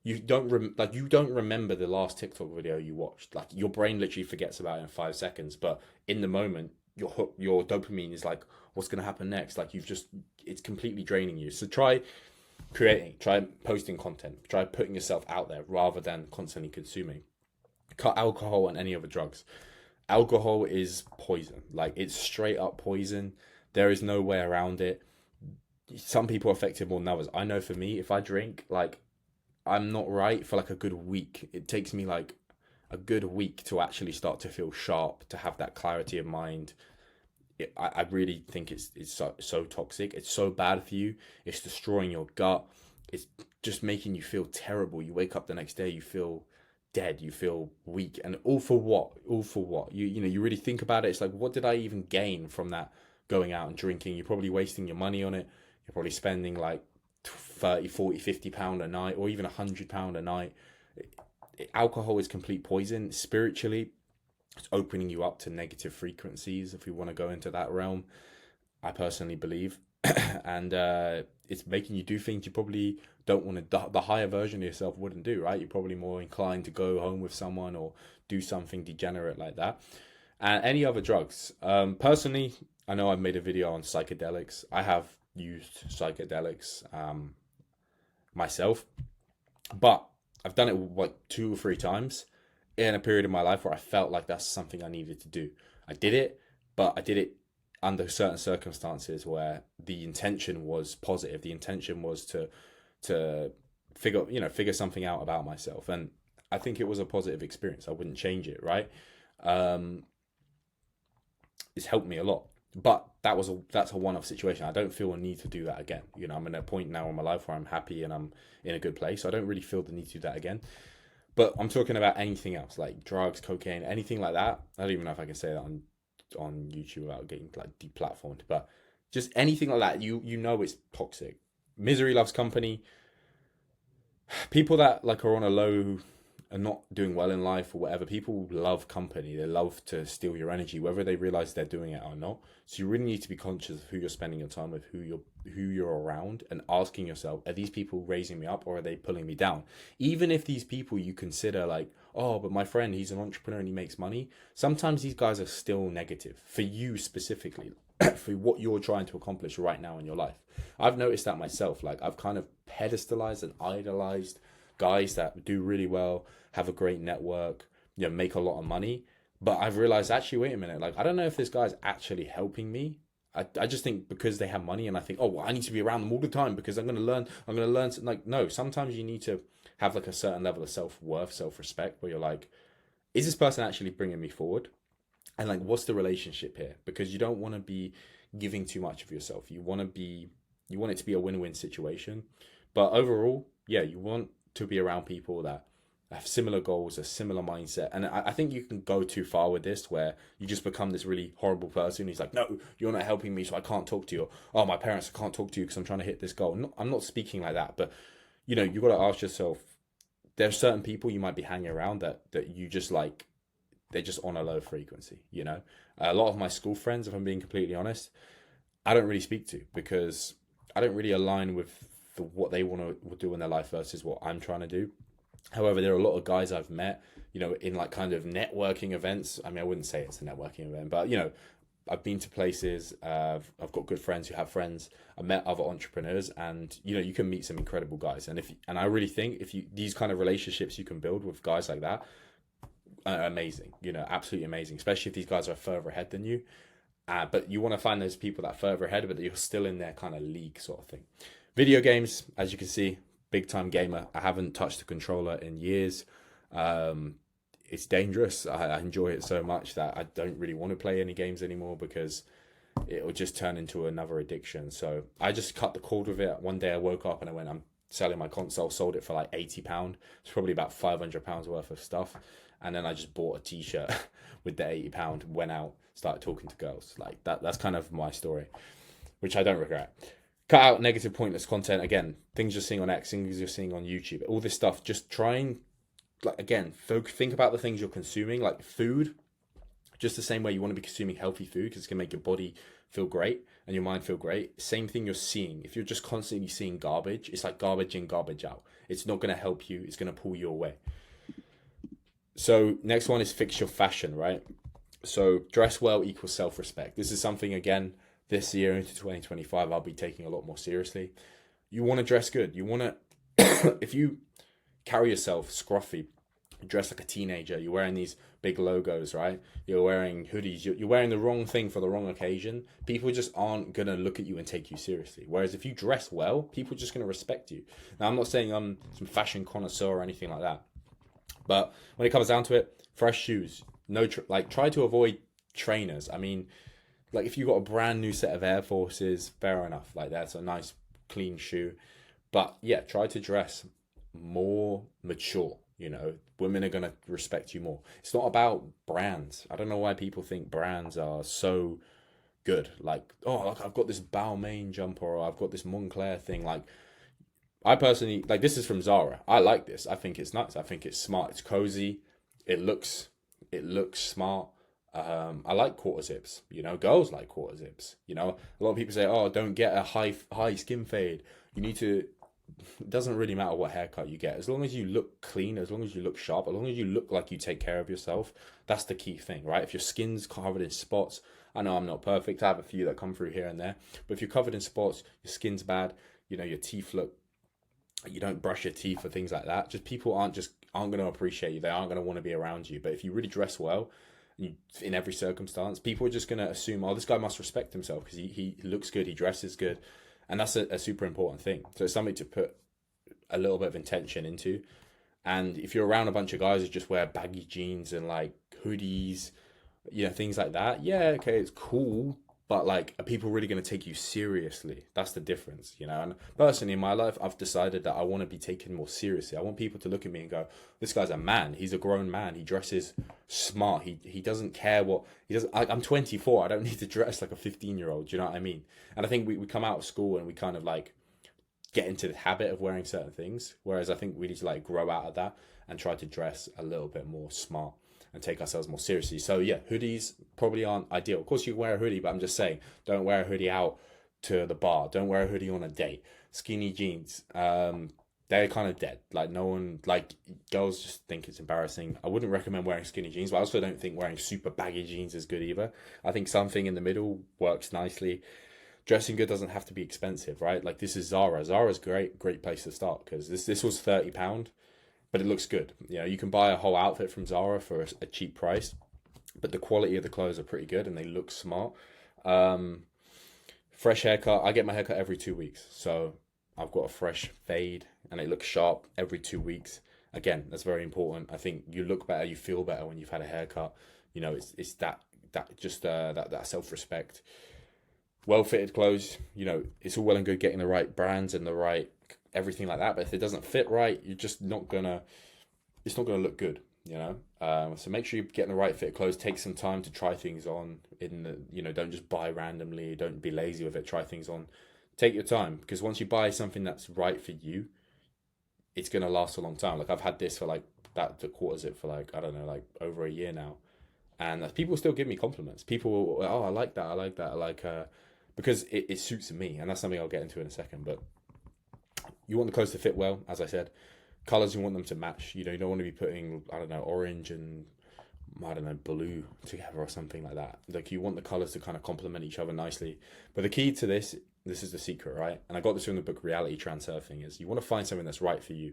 you don't remember the last TikTok video you watched. Like, your brain literally forgets about it in 5 seconds, but in the moment, your dopamine is like, what's going to happen next? Like, it's completely draining you. So try creating, try posting content, try putting yourself out there rather than constantly consuming. Cut alcohol and any other drugs. Alcohol is poison. Like, it's straight up poison. There is no way around it. Some people are affected more than others. I know for me, if I drink, like, I'm not right for like a good week. It takes me like a good week to actually start to feel sharp, to have that clarity of mind. I really think it's so toxic. It's so bad for you. It's destroying your gut. It's just making you feel terrible. You wake up the next day, you feel dead, you feel weak, and all for what? All for what? You know, you really think about it. It's like, what did I even gain from that going out and drinking? You're probably wasting your money on it. You're probably spending like 30, 40, 50 pound a night, or even £100 a night. Alcohol is complete poison. Spiritually, it's opening you up to negative frequencies, if we want to go into that realm. I personally believe and it's making you do things you probably don't want to. The higher version of yourself wouldn't do, right? You're probably more inclined to go home with someone or do something degenerate like that. And any other drugs. Personally, I know I've made a video on psychedelics. I have used psychedelics myself, but I've done it like 2 or 3 times in a period of my life where I felt like that's something I needed to do. I did it, but I did it under certain circumstances where the intention was positive. The intention was to figure something out about myself, and I think it was a positive experience. I wouldn't change it, right? Um, it's helped me a lot. But that's a one-off situation. I don't feel a need to do that again. I'm in a point now in my life where I'm happy and I'm in a good place. So I don't really feel the need to do that again. But I'm talking about anything else, like drugs, cocaine, anything like that. I don't even know if I can say that on YouTube without getting like deplatformed. But just anything like that, you know it's toxic. Misery loves company. People that like are on a low and not doing well in life or whatever, people love company. They love to steal your energy, whether they realize they're doing it or not. So you really need to be conscious of who you're spending your time with, who you're around, and asking yourself, are these people raising me up or are they pulling me down? Even if these people you consider like, oh, but my friend, he's an entrepreneur and he makes money. Sometimes these guys are still negative for you specifically, for what you're trying to accomplish right now in your life. I've noticed that myself. Like I've kind of pedestalized and idolized guys that do really well, have a great network, make a lot of money. But I've realized, actually, wait a minute, like, I don't know if this guy's actually helping me. I just think because they have money and I think, oh, well, I need to be around them all the time because I'm going to learn. Like, no, sometimes you need to have like a certain level of self-worth, self-respect where you're like, is this person actually bringing me forward? And like, what's the relationship here? Because you don't want to be giving too much of yourself. You want it to be a win-win situation. But overall, yeah, you want to be around people that have similar goals, a similar mindset. And I think you can go too far with this where you just become this really horrible person. He's like, no, you're not helping me, so I can't talk to you. Or, oh, my parents, I can't talk to you because I'm trying to hit this goal. I'm not speaking like that, but you've got to ask yourself, there's certain people you might be hanging around that you just like, they're just on a low frequency. A lot of my school friends, if I'm being completely honest, I don't really speak to because I don't really align with what they want to do in their life versus what I'm trying to do. However, there are a lot of guys I've met, in like kind of networking events. I mean, I wouldn't say it's a networking event, but I've been to places. I've got good friends who have friends. I've met other entrepreneurs, and you can meet some incredible guys. And I really think if these kind of relationships you can build with guys like that are amazing. Absolutely amazing. Especially if these guys are further ahead than you. But you want to find those people that are further ahead, but you're still in their kind of league sort of thing. Video games, as you can see, big time gamer. I haven't touched a controller in years. It's dangerous. I enjoy it so much that I don't really want to play any games anymore because it will just turn into another addiction. So I just cut the cord with it. One day I woke up and I went, I'm selling my console, sold it for like £80. It's probably about £500 worth of stuff. And then I just bought a t-shirt with the £80, went out, started talking to girls. Like that's kind of my story, which I don't regret. Cut out negative, pointless content. Again, things you're seeing on X, things you're seeing on YouTube, all this stuff. Just try and, like, again, think about the things you're consuming, like food. Just the same way you want to be consuming healthy food because it's going to make your body feel great and your mind feel great. Same thing you're seeing. If you're just constantly seeing garbage, it's like garbage in, garbage out. It's not going to help you. It's going to pull you away. So next one is fix your fashion, right? So dress well equals self-respect. This is something, again, this year into 2025, I'll be taking a lot more seriously. You want to dress good. You want to, if you carry yourself scruffy, dress like a teenager, you're wearing these big logos, right? You're wearing hoodies, you're wearing the wrong thing for the wrong occasion. People just aren't going to look at you and take you seriously. Whereas if you dress well, people are just going to respect you. Now, I'm not saying I'm some fashion connoisseur or anything like that. But when it comes down to it, fresh shoes. Try to avoid trainers. I mean, like if you got a brand new set of Air Forces, fair enough. Like that's a nice clean shoe. But yeah, try to dress more mature. Women are going to respect you more. It's not about brands. I don't know why people think brands are so good. Like, oh, look, I've got this Balmain jumper or I've got this Moncler thing. Like, I personally, like, this is from Zara. I like this. I think it's nice. I think it's smart. It's cozy. It looks smart. I like quarter zips. You know, girls like quarter zips. You know, a lot of people say, "Oh, don't get a high skin fade. You need to." It doesn't really matter what haircut you get, as long as you look clean, as long as you look sharp, as long as you look like you take care of yourself. That's the key thing, right? If your skin's covered in spots, I know I'm not perfect. I have a few that come through here and there, but if you're covered in spots, your skin's bad. You know, your teeth look. You don't brush your teeth or things like that. People aren't going to appreciate you. They aren't going to want to be around you. But if you really dress well, in every circumstance, people are just going to assume, oh, this guy must respect himself because he looks good, he dresses good, and that's a super important thing. So it's something to put a little bit of intention into. And if you're around a bunch of guys who just wear baggy jeans and like hoodies, you know, things like that, yeah, okay, it's cool, but like, are people really going to take you seriously? That's the difference, you know. And personally, in my life, I've decided that I want to be taken more seriously. I want people to look at me and go, "This guy's a man. He's a grown man. He dresses smart. He doesn't care what he doesn't." I'm 24. I don't need to dress like a 15-year-old. You know what I mean? And I think we come out of school and we kind of like get into the habit of wearing certain things, whereas I think we need to like grow out of that and try to dress a little bit more smart and take ourselves more seriously. So yeah, hoodies probably aren't ideal. Of course you can wear a hoodie, but I'm just saying, don't wear a hoodie out to the bar. Don't wear a hoodie on a date. Skinny jeans, they're kind of dead. Like no one, like girls just think it's embarrassing. I wouldn't recommend wearing skinny jeans, but I also don't think wearing super baggy jeans is good either. I think something in the middle works nicely. Dressing good doesn't have to be expensive, right? Like this is Zara. Zara's great place to start because this was £30, but it looks good. You know, you can buy a whole outfit from Zara for a cheap price, but the quality of the clothes are pretty good and they look smart. Fresh haircut. I get my haircut every 2 weeks, so I've got a fresh fade and it looks sharp every 2 weeks. Again, that's very important. I think you look better, you feel better when you've had a haircut. You know, it's that self respect. Well fitted clothes. You know, it's all well and good getting the right brands and the right everything like that, but if it doesn't fit right, you're just not gonna. It's not gonna look good, you know. So make sure you're getting the right fit clothes. Take some time to try things on. Don't just buy randomly. Don't be lazy with it. Try things on. Take your time because once you buy something that's right for you, it's gonna last a long time. Like I've had this for like the quarter zip for like I don't know, like over a year now, and people still give me compliments. People, oh, I like that. I like that. I like because it suits me, and that's something I'll get into in a second, but. You want the clothes to fit well, as I said. Colors, you want them to match. You know, you don't want to be putting, I don't know, orange and, I don't know, blue together or something like that. Like, you want the colors to kind of complement each other nicely. But the key to this is the secret, right? And I got this from the book Reality Transurfing, is you want to find something that's right for you.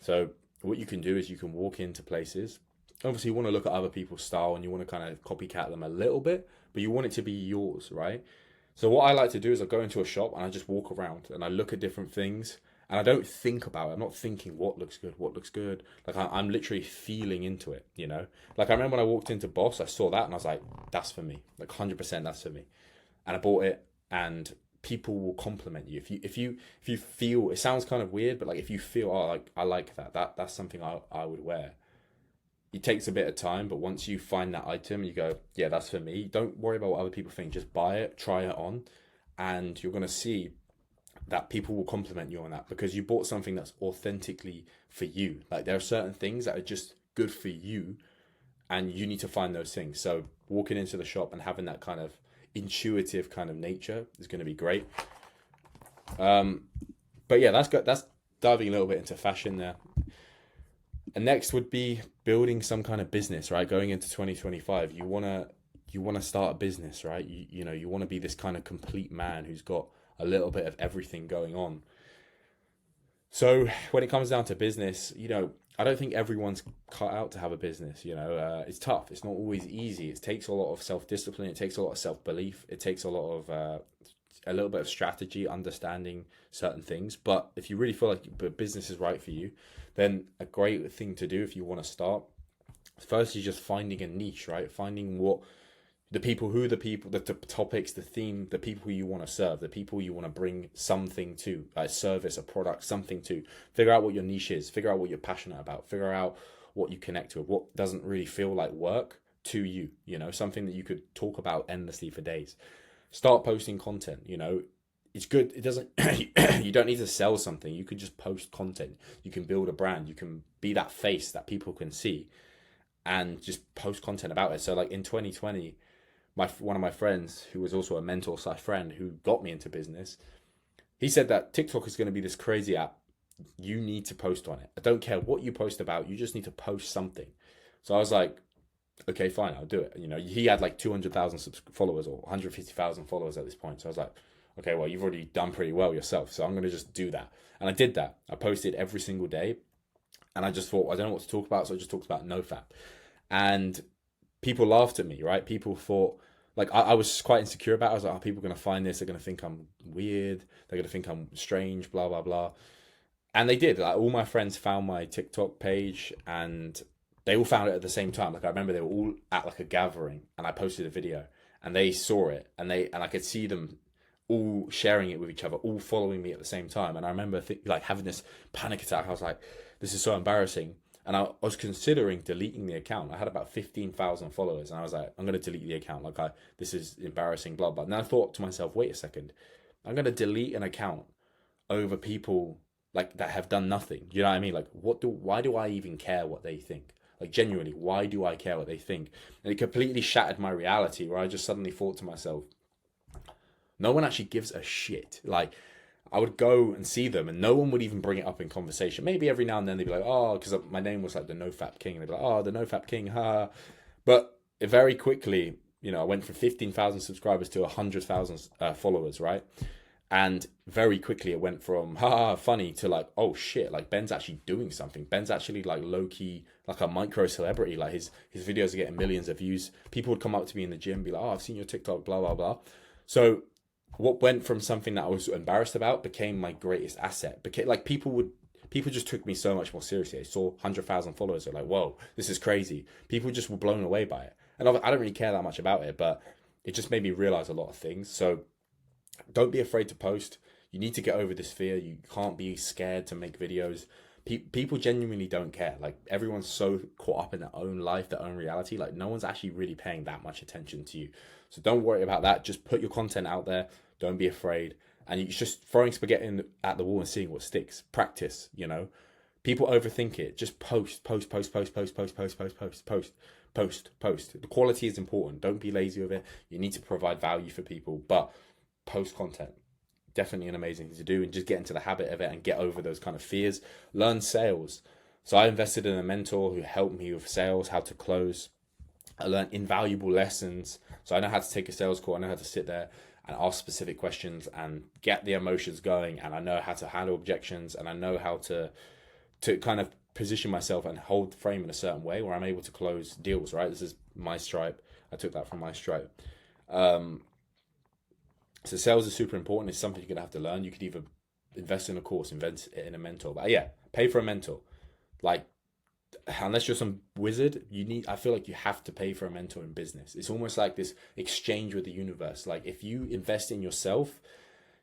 So what you can do is you can walk into places. Obviously, you want to look at other people's style and you want to kind of copycat them a little bit, but you want it to be yours, right? So what I like to do is I go into a shop and I just walk around and I look at different things and I don't think about it. I'm not thinking what looks good, what looks good. Like I'm literally feeling into it, you know? Like I remember when I walked into Boss, I saw that and I was like, that's for me. Like 100% that's for me. And I bought it and people will compliment you. If you feel, it sounds kind of weird, but like if you feel, oh, like I like that's something I would wear. It takes a bit of time, but once you find that item, you go, yeah, that's for me. Don't worry about what other people think. Just buy it, try it on, and you're going to see that people will compliment you on that because you bought something that's authentically for you. Like there are certain things that are just good for you and you need to find those things. So walking into the shop and having that kind of intuitive kind of nature is going to be great. But yeah, that's good. That's diving a little bit into fashion there. And next would be building some kind of business, right? Going into 2025, you wanna start a business, right? You want to be this kind of complete man who's got a little bit of everything going on. So when it comes down to business, I don't think everyone's cut out to have a business. It's tough. It's not always easy. It takes a lot of self-discipline. It takes a lot of self-belief. It takes a lot of a little bit of strategy, understanding certain things. But if you really feel like business is right for you, then a great thing to do if you want to start, first is just finding a niche, right? Finding what the topics, the theme, the people who you want to serve, the people you want to bring something to, a service, a product, something to. Figure out what your niche is. Figure out what you're passionate about. Figure out what you connect with. What doesn't really feel like work to you. Something that you could talk about endlessly for days. Start posting content. It's good. It doesn't. You don't need to sell something. You can just post content. You can build a brand. You can be that face that people can see. and just post content about it. So like in 2020, one of my friends who was also a mentor slash friend who got me into business, he said that TikTok is going to be this crazy app. You need to post on it. I don't care what you post about. You just need to post something. So I was like, okay, fine, I'll do it. You know, he had like 200,000 followers or 150,000 followers at this point. So I was like, okay, well, you've already done pretty well yourself. So I'm going to just do that. And I did that. I posted every single day. And I just thought, I don't know what to talk about. So I just talked about NoFap. And people laughed at me, right? People thought, like, I was quite insecure about it. I was like, are people going to find this? They're going to think I'm weird. They're going to think I'm strange, blah, blah, blah. And they did. Like, all my friends found my TikTok page and they all found it at the same time. Like, I remember they were all at like a gathering and I posted a video and they saw it and I could see them all sharing it with each other, all following me at the same time. And I remember like having this panic attack. I was like, this is so embarrassing. And I was considering deleting the account. I had about 15,000 followers and I was like, I'm going to delete the account. Like, this is embarrassing, blah, blah. And then I thought to myself, wait a second, I'm going to delete an account over people like that have done nothing. You know what I mean? Like, why do I even care what they think? Like, genuinely, why do I care what they think? And it completely shattered my reality where I just suddenly thought to myself, no one actually gives a shit. Like, I would go and see them and no one would even bring it up in conversation. Maybe every now and then they'd be like, oh, because my name was like the NoFap King. And they'd be like, oh, the NoFap King, ha. But very quickly, you know, I went from 15,000 subscribers to 100,000 followers, right? And very quickly it went from, ha, funny to like, oh shit, like Ben's actually doing something. Ben's actually like low-key, like a micro celebrity. Like his videos are getting millions of views. People would come up to me in the gym, be like, oh, I've seen your TikTok, blah, blah, blah. So what went from something that I was embarrassed about became my greatest asset. Became like people just took me so much more seriously. They saw 100,000 followers. They're like, whoa, this is crazy. People just were blown away by it. And I don't really care that much about it, but it just made me realize a lot of things. So don't be afraid to post. You need to get over this fear. You can't be scared to make videos. People genuinely don't care. Like, everyone's so caught up in their own life, their own reality. Like, no one's actually really paying that much attention to you. So don't worry about that. Just put your content out there. Don't be afraid. And it's just throwing spaghetti at the wall and seeing what sticks. Practice, you know. People overthink it. Just post. The quality is important. Don't be lazy with it. You need to provide value for people, but post content. Definitely an amazing thing to do, and just get into the habit of it and get over those kind of fears. Learn sales. So I invested in a mentor who helped me with sales, how to close. I learned invaluable lessons. So I know how to take a sales call. I know how to sit there and ask specific questions and get the emotions going. And I know how to handle objections, and I know how to kind of position myself and hold the frame in a certain way where I'm able to close deals, right? This is MyStripe. I took that from MyStripe. So sales is super important. It's something you're going to have to learn. You could either invest in a course, invest in a mentor. But yeah, pay for a mentor. Like, unless you're some wizard, I feel like you have to pay for a mentor in business. It's almost like this exchange with the universe. Like, if you invest in yourself,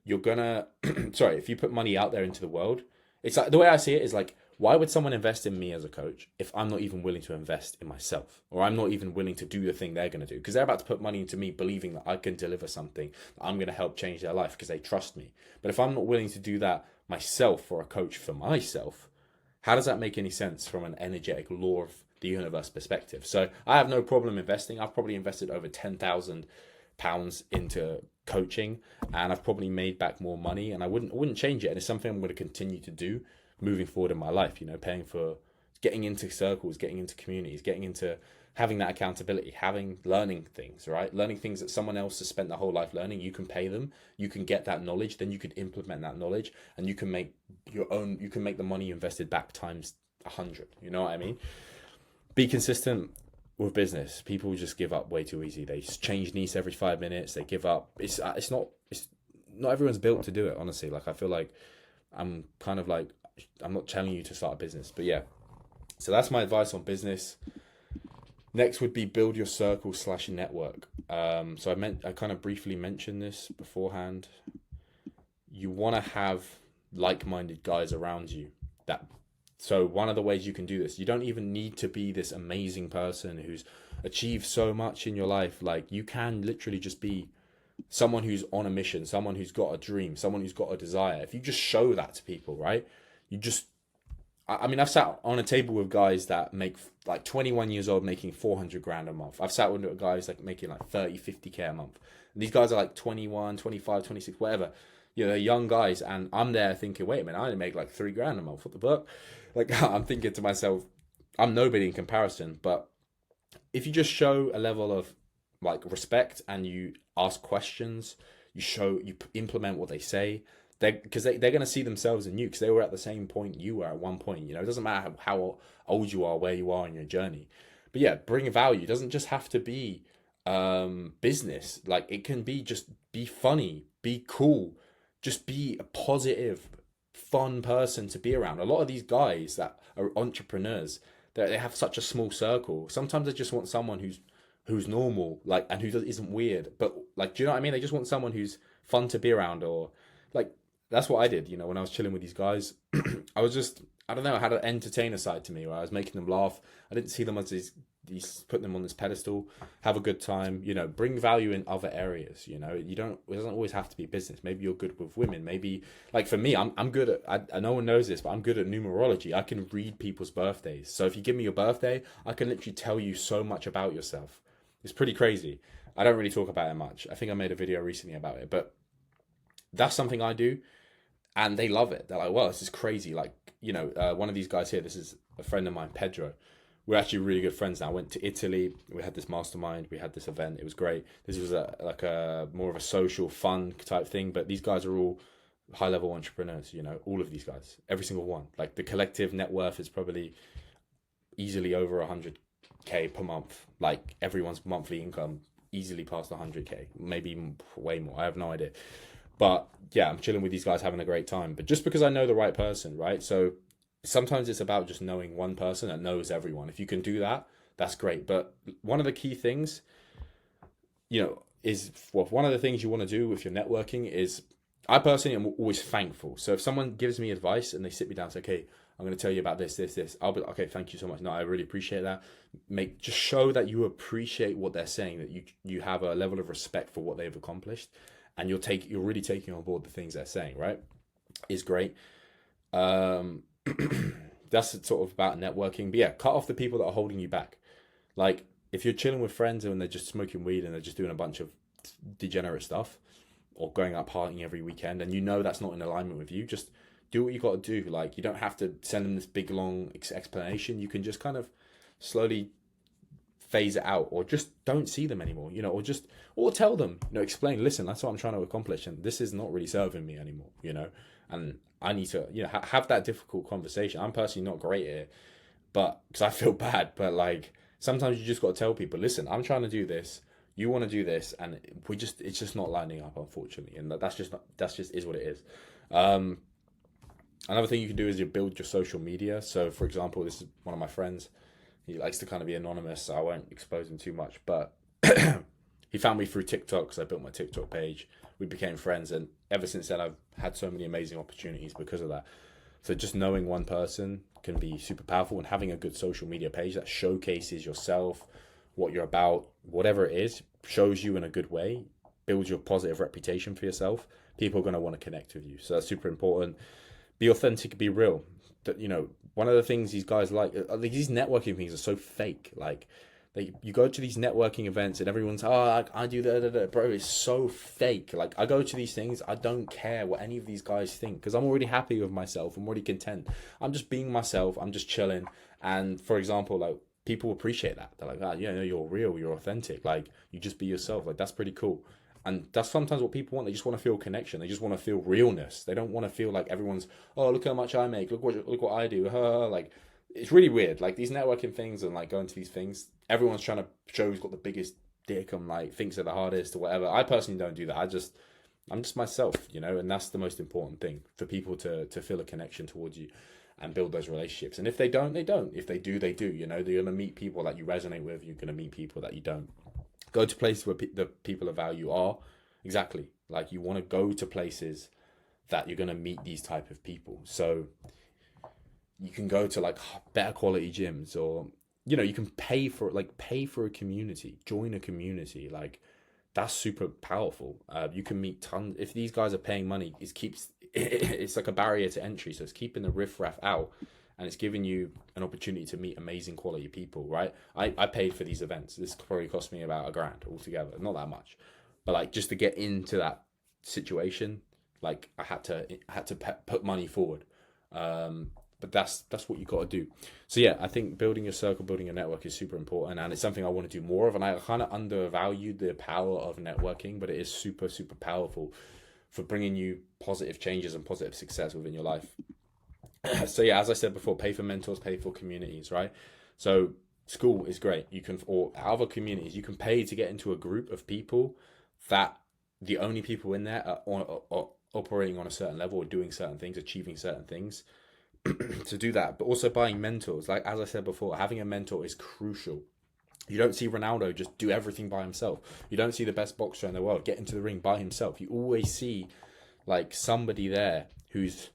you're gonna, if you put money out there into the world, it's like, the way I see it is like, why would someone invest in me as a coach if I'm not even willing to invest in myself, or I'm not even willing to do the thing they're going to do? Because they're about to put money into me, believing that I can deliver something, that I'm going to help change their life because they trust me. But if I'm not willing to do that myself for a coach for myself, how does that make any sense from an energetic law of the universe perspective? So I have no problem investing. I've probably invested over £10,000 into coaching, and I've probably made back more money, and I wouldn't change it. And it's something I'm going to continue to do moving forward in my life, you know, paying for getting into circles, getting into communities, getting into having that accountability, learning things, right? Learning things that someone else has spent their whole life learning. You can pay them, you can get that knowledge, then you could implement that knowledge, and you can make the money you invested back times 100. You know what I mean? Be consistent with business. People just give up way too easy. They change niche every 5 minutes. They give up. It's not everyone's built to do it, honestly. Like, I feel like I'm not telling you to start a business, but yeah. So that's my advice on business. Next would be build your circle / network. So I kind of briefly mentioned this beforehand. You want to have like-minded guys around you. So one of the ways you can do this, you don't even need to be this amazing person who's achieved so much in your life. Like, you can literally just be someone who's on a mission, someone who's got a dream, someone who's got a desire. If you just show that to people, right? I mean, I've sat on a table with guys that make like 21 years old making 400 grand a month. I've sat with guys like making like 30, 50K a month. And these guys are like 21, 25, 26, whatever. You know, they're young guys. And I'm there thinking, wait a minute, I only make like 3 grand a month. What the fuck? Like, I'm thinking to myself, I'm nobody in comparison. But if you just show a level of like respect and you ask questions, you implement what they say, they're going to see themselves in you because they were at the same point you were at one point. You know, it doesn't matter how old you are, where you are in your journey. But yeah, bring value. It doesn't just have to be business. Like, it can be just be funny, be cool, just be a positive, fun person to be around. A lot of these guys that are entrepreneurs, they have such a small circle. Sometimes they just want someone who's normal, like, and isn't weird. But like, do you know what I mean? They just want someone who's fun to be around, or like, that's what I did. You know, when I was chilling with these guys, I was just, I don't know, I had an entertainer side to me where I was making them laugh. I didn't see them as these putting them on this pedestal. Have a good time. You know, bring value in other areas. You know, it doesn't always have to be business. Maybe you're good with women. Maybe, like, for me, I'm good at, I no one knows this, but I'm good at numerology. I can read people's birthdays. So if you give me your birthday, I can literally tell you so much about yourself. It's pretty crazy. I don't really talk about it much. I think I made a video recently about it, but that's something I do, and they love it. They're like, "Well, this is crazy." Like, you know, one of these guys here, this is a friend of mine, Pedro. We're actually really good friends now. I went to Italy. We had this mastermind. We had this event. It was great. This was a more of a social, fun type thing. But these guys are all high level entrepreneurs. You know, all of these guys, every single one. Like, the collective net worth is probably easily over 100K per month. Like, everyone's monthly income easily past 100K, maybe way more. I have no idea. But yeah, I'm chilling with these guys, having a great time. But just because I know the right person, right? So sometimes it's about just knowing one person that knows everyone. If you can do that, that's great. But one of the key things, you know, is, well, one of the things you want to do with your networking is, I personally am always thankful. So if someone gives me advice and they sit me down and say, okay, I'm going to tell you about this, I'll be like, okay, thank you so much. No, I really appreciate that. Just show that you appreciate what they're saying, that you have a level of respect for what they've accomplished, and you're really taking on board the things they're saying, right? Is great. That's sort of about networking. But yeah, cut off the people that are holding you back. Like, if you're chilling with friends and they're just smoking weed and they're just doing a bunch of degenerate stuff, or going out partying every weekend, and you know that's not in alignment with you, just do what you got to do. Like, you don't have to send them this big long explanation. You can just kind of slowly phase it out, or just don't see them anymore, you know, or tell them, you know, explain, listen, that's what I'm trying to accomplish, and this is not really serving me anymore, you know, and I need to, you know, have that difficult conversation. I'm personally not great at it, but because I feel bad, but like, sometimes you just got to tell people, listen, I'm trying to do this, you want to do this, and it's just not lining up, unfortunately, and that's just is what it is. Another thing you can do is you build your social media. So, for example, this is one of my friends. He likes to kind of be anonymous, so I won't expose him too much. But he found me through TikTok because I built my TikTok page. We became friends, and ever since then, I've had so many amazing opportunities because of that. So just knowing one person can be super powerful, and having a good social media page that showcases yourself, what you're about, whatever it is, shows you in a good way, builds your positive reputation for yourself. People are going to want to connect with you. So that's super important. Be authentic, be real. That, you know, one of the things these guys like, these networking things are so fake. Like, you go to these networking events and everyone's, oh, I do that, bro. It's so fake. Like, I go to these things, I don't care what any of these guys think, because I'm already happy with myself. I'm already content. I'm just being myself. I'm just chilling. And for example, like, people appreciate that. They're like, yeah, no, you're real, you're authentic. Like, you just be yourself. Like, that's pretty cool. And that's sometimes what people want. They just want to feel connection. They just want to feel realness. They don't want to feel like everyone's, oh, look how much I make. Look what I do. Like, it's really weird. Like, these networking things and like going to these things, everyone's trying to show who's got the biggest dick and like thinks they're the hardest or whatever. I personally don't do that. I'm just myself, you know, and that's the most important thing, for people to feel a connection towards you and build those relationships. And if they don't, they don't. If they do, they do. You know, you're gonna meet people that you resonate with. You're gonna meet people that you don't. Go to places where the people of value are. Exactly. Like, you want to go to places that you're going to meet these type of people. So you can go to like better quality gyms, or, you know, you can pay for a community, join a community. Like, that's super powerful. You can meet tons. If these guys are paying money, it's like a barrier to entry. So it's keeping the riffraff out. and it's giving you an opportunity to meet amazing quality people, right? I paid for these events. This probably cost me about $1,000 altogether, not that much, but like just to get into that situation, like I had to put money forward. But that's what you got to do. So yeah, I think building your circle, building your network is super important, and it's something I want to do more of. And I kind of undervalued the power of networking, but it is super super powerful for bringing you positive changes and positive success within your life. So yeah, as I said before, pay for mentors, pay for communities, right? So school is great. You can, or other communities, you can pay to get into a group of people that the only people in there are operating on a certain level or doing certain things, achieving certain things. To do that, but also buying mentors. Like as I said before, having a mentor is crucial. You don't see Ronaldo just do everything by himself. You don't see the best boxer in the world get into the ring by himself. You always see like somebody there who's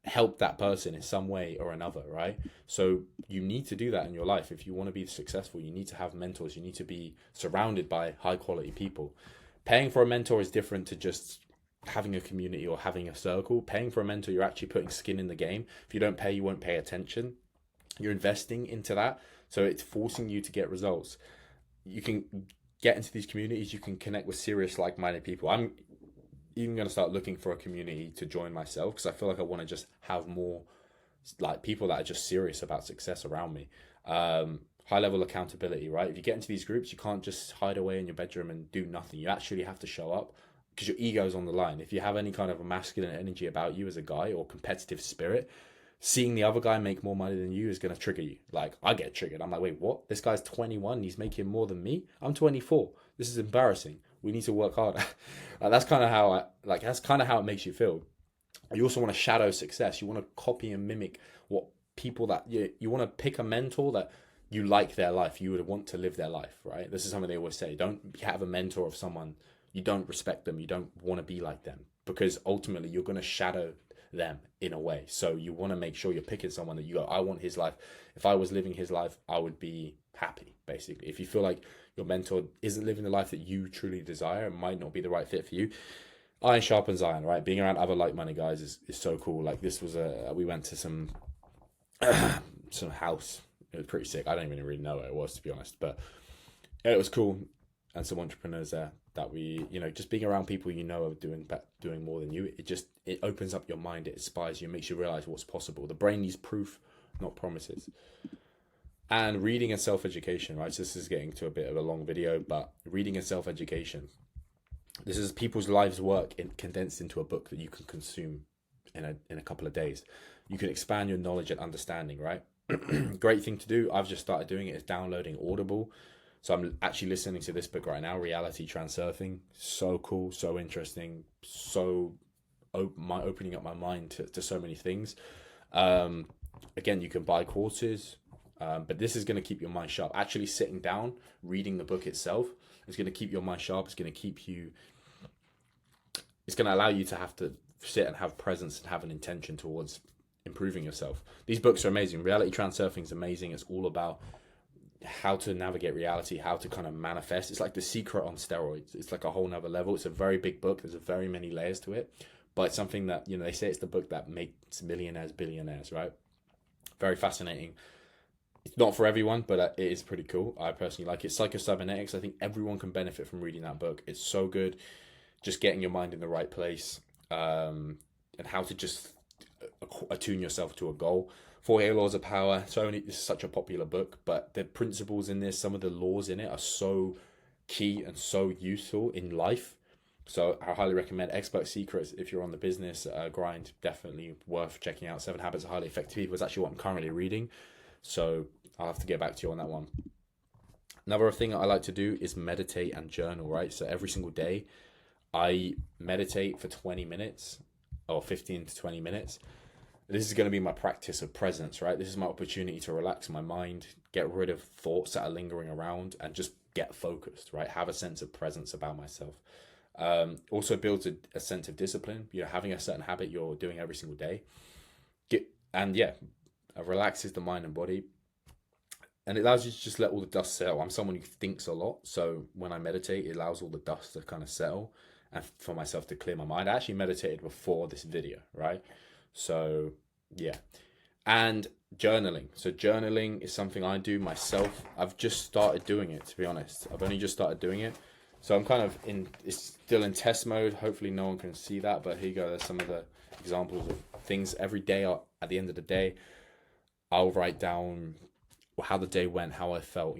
helped that person in some way or another, right? So you need to do that in your life. If you want to be successful, you need to have mentors. You need to be surrounded by high quality people. Paying for a mentor is different to just having a community or having a circle. Paying for a mentor, you're actually putting skin in the game. If you don't pay, you won't pay attention. You're investing into that. So it's forcing you to get results. You can get into these communities, you can connect with serious like-minded people. I'm even going to start looking for a community to join myself, because I feel like I want to just have more like people that are just serious about success around me. High level accountability, right? If you get into these groups, you can't just hide away in your bedroom and do nothing. You actually have to show up, because your ego's on the line. If you have any kind of a masculine energy about you as a guy, or competitive spirit, seeing the other guy make more money than you is going to trigger you. Like, I get triggered. I'm like, wait, what? This guy's 21. He's making more than me. I'm 24. This is embarrassing. We need to work harder. That's kind of how that's kind of how it makes you feel. You also want to shadow success. You want to copy and mimic what people that you want to pick a mentor that you like their life. You would want to live their life, right? This is something they always say. Don't have a mentor of someone you don't respect them. You don't want to be like them, because ultimately you're going to shadow them in a way. So you want to make sure you're picking someone that you go, I want his life. If I was living his life, I would be happy, basically. If you feel like your mentor isn't living the life that you truly desire, it might not be the right fit for you. Iron sharpens iron, right? Being around other like-minded guys is so cool. Like this was we went to some house. It was pretty sick. I don't even really know what it was, to be honest, but it was cool. And some entrepreneurs there that we, just being around people are doing more than you. It opens up your mind. It inspires you, makes you realize what's possible. The brain needs proof, not promises. And reading and self-education, right? So this is getting to a bit of a long video, but reading and self-education. This is people's lives' work condensed into a book that you can consume in a couple of days. You can expand your knowledge and understanding, right? Great thing to do. I've just started doing it. Is downloading Audible. So I'm actually listening to this book right now, Reality Transurfing. So cool, so interesting, so opening up my mind to so many things. Again, you can buy courses, but this is going to keep your mind sharp. Actually sitting down, reading the book itself is going to keep your mind sharp. It's going to allow you to have to sit and have presence and have an intention towards improving yourself. These books are amazing. Reality Transurfing is amazing. It's all about how to navigate reality, how to kind of manifest. It's like The Secret on steroids. It's like a whole nother level. It's a very big book. There's very many layers to it, but it's something that, they say it's the book that makes millionaires billionaires, right? Very fascinating. It's not for everyone, but it is pretty cool. I personally like it. Psycho-Cybernetics. I think everyone can benefit from reading that book. It's so good. Just getting your mind in the right place, and how to just attune yourself to a goal. 48 Laws of Power. This is such a popular book, but the principles in this, some of the laws in it are so key and so useful in life. So I highly recommend Expert Secrets if you're on the business grind. Definitely worth checking out. 7 Habits of Highly Effective People is actually what I'm currently reading. So I'll have to get back to you on that one. Another thing that I like to do is meditate and journal, right? So every single day I meditate for 20 minutes or 15 to 20 minutes. This is going to be my practice of presence, right? This is my opportunity to relax my mind, get rid of thoughts that are lingering around, and just get focused, right? Have a sense of presence about myself. Also builds a sense of discipline. Having a certain habit you're doing every single day. Relaxes the mind and body. And it allows you to just let all the dust settle. I'm someone who thinks a lot, so when I meditate, it allows all the dust to kind of settle and for myself to clear my mind. I actually meditated before this video, right? So yeah. And journaling. So journaling is something I do myself. I've just started doing it, to be honest. I've only just started doing it. So I'm kind of in, it's still in test mode. Hopefully no one can see that, but here you go. There's some of the examples of things every day. At the end of the day, I'll write down how the day went, how I felt,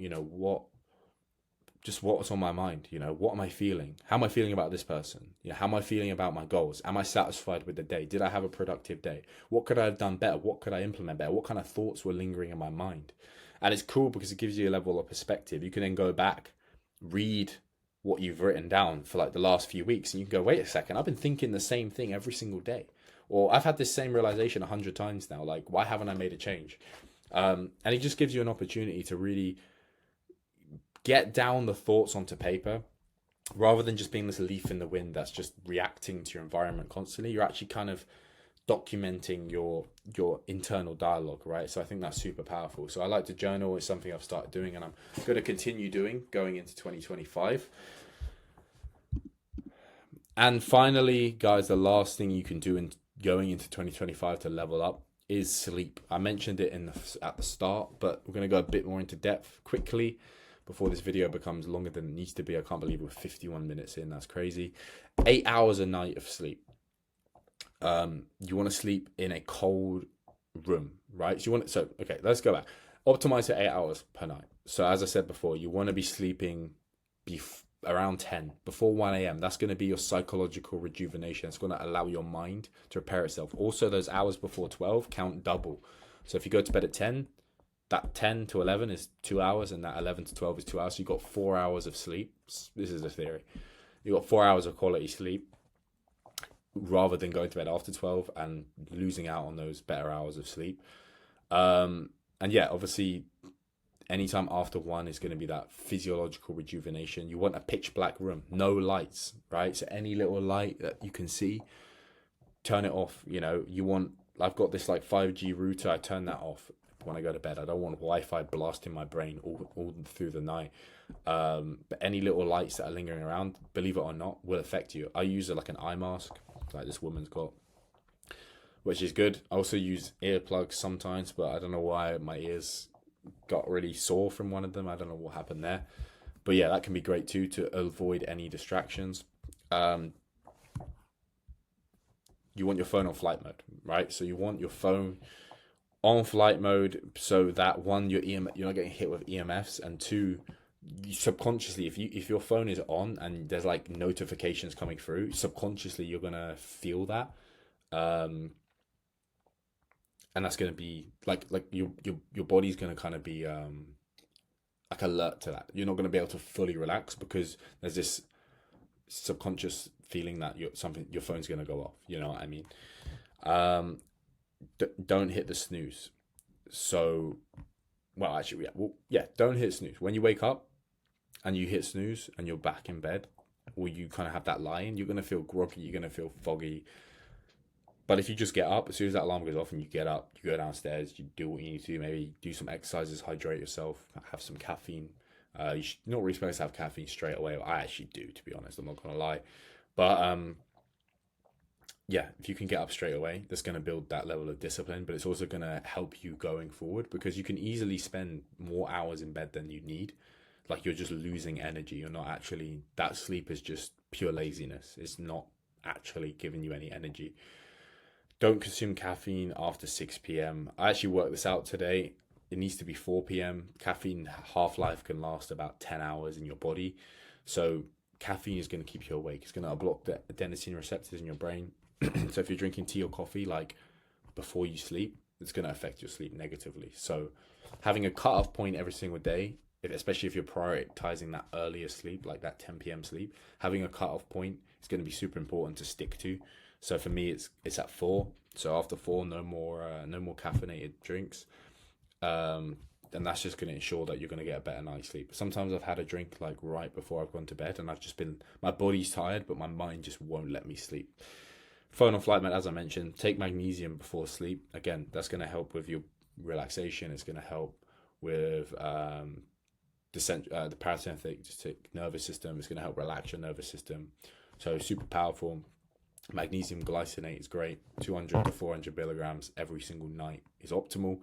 just what was on my mind, what am I feeling? How am I feeling about this person? How am I feeling about my goals? Am I satisfied with the day? Did I have a productive day? What could I have done better? What could I implement better? What kind of thoughts were lingering in my mind? And it's cool because it gives you a level of perspective. You can then go back, read what you've written down for like the last few weeks, and you can go, wait a second, I've been thinking the same thing every single day. Or I've had this same realization 100 times now. Like, why haven't I made a change? And it just gives you an opportunity to really get down the thoughts onto paper rather than just being this leaf in the wind that's just reacting to your environment constantly. You're actually kind of documenting your internal dialogue, right? So I think that's super powerful. So I like to journal. It's something I've started doing and I'm going to continue doing going into 2025. And finally, guys, the last thing you can do in going into 2025 to level up is sleep. I mentioned it at the start, but we're going to go a bit more into depth quickly before this video becomes longer than it needs to be. I can't believe we're 51 minutes in. That's crazy. 8 hours a night of sleep. You want to sleep in a cold room, right? Okay, let's go back. Optimize for 8 hours per night. So as I said before, you want to be sleeping around 10, before 1 a.m. That's going to be your psychological rejuvenation. It's going to allow your mind to repair itself. Also, those hours before 12 count double. So if you go to bed at 10, that 10 to 11 is 2 hours, and that 11 to 12 is 2 hours. So you've got 4 hours of sleep. This is a theory. You've got 4 hours of quality sleep rather than going to bed after 12 and losing out on those better hours of sleep. And yeah, obviously, anytime after 1 is going to be that physiological rejuvenation. You want a pitch black room, no lights, right? So any little light that you can see, turn it off. I've got this like 5G router. I turn that off when I go to bed. I don't want Wi-Fi blasting my brain all through the night. But any little lights that are lingering around, believe it or not, will affect you. I use like an eye mask, like this woman's got, which is good. I also use earplugs sometimes, but I don't know why my ears got really sore from one of them. I don't know what happened there. But yeah, that can be great too, to avoid any distractions. You want your phone on flight mode, right? So you want your phone on flight mode so that one, you're not getting hit with EMFs, and two, subconsciously, if your phone is on and there's like notifications coming through, subconsciously you're gonna feel that, and that's gonna be like your body's gonna kind of be like alert to that. You're not gonna be able to fully relax because there's this subconscious feeling that your phone's gonna go off. You know what I mean? Don't hit the snooze. So, well, actually, don't hit snooze. When you wake up and you hit snooze and you're back in bed, or you kind of have that lie-in, you're going to feel groggy, you're going to feel foggy. But if you just get up, as soon as that alarm goes off and you get up, you go downstairs, you do what you need to do, maybe do some exercises, hydrate yourself, have some caffeine. You're not really supposed to have caffeine straight away. I actually do, to be honest, I'm not going to lie. But yeah, if you can get up straight away, that's going to build that level of discipline, but it's also going to help you going forward because you can easily spend more hours in bed than you need. Like you're just losing energy. You're not actually, that sleep is just pure laziness. It's not actually giving you any energy. Don't consume caffeine after 6 p.m. I actually worked this out today. It needs to be 4 p.m. Caffeine half-life can last about 10 hours in your body. So caffeine is going to keep you awake. It's going to block the adenosine receptors in your brain. So if you're drinking tea or coffee like before you sleep, it's going to affect your sleep negatively. So having a cutoff point every single day, especially if you're prioritizing that earlier sleep, like that 10 p.m. sleep, having a cutoff point is going to be super important to stick to. So for me, it's at 4. So after 4, no more caffeinated drinks. And that's just going to ensure that you're going to get a better night's sleep. Sometimes I've had a drink like right before I've gone to bed, and my body's tired, but my mind just won't let me sleep. Phone on flight mode, as I mentioned, take magnesium before sleep. Again, that's going to help with your relaxation. It's going to help with the parasympathetic nervous system. It's going to help relax your nervous system. So super powerful. Magnesium glycinate is great. 200 to 400 milligrams every single night is optimal.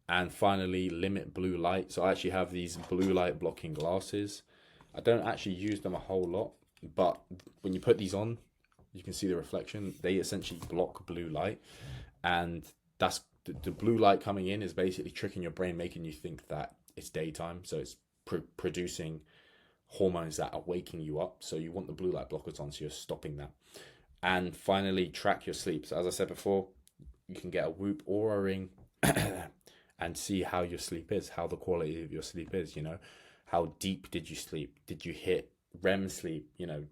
And finally, limit blue light. So I actually have these blue light blocking glasses. I don't actually use them a whole lot, but when you put these on, you can see the reflection. They essentially block blue light, and that's the blue light coming in is basically tricking your brain, making you think that it's daytime. So it's producing hormones that are waking you up. So you want the blue light blockers on, so you're stopping that. And finally, track your sleep. So as I said before, you can get a Whoop Aura ring and see how your sleep is, how the quality of your sleep is. You know, how deep did you sleep? Did you hit REM sleep? You know,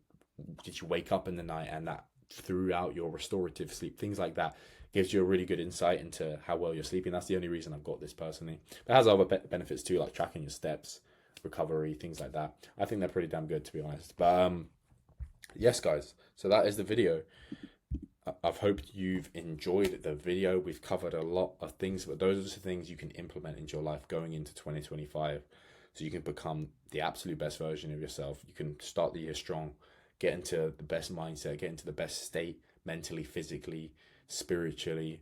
did you wake up in the night and that throughout your restorative sleep? Things like that gives you a really good insight into how well you're sleeping. That's the only reason I've got this personally. But it has other benefits too, like tracking your steps, recovery, things like that. I think they're pretty damn good, to be honest. But yes, guys, so that is the video. I've hoped you've enjoyed the video. We've covered a lot of things, but those are the things you can implement into your life going into 2025, so you can become the absolute best version of yourself. You can start the year strong, get into the best mindset, get into the best state mentally, physically, spiritually.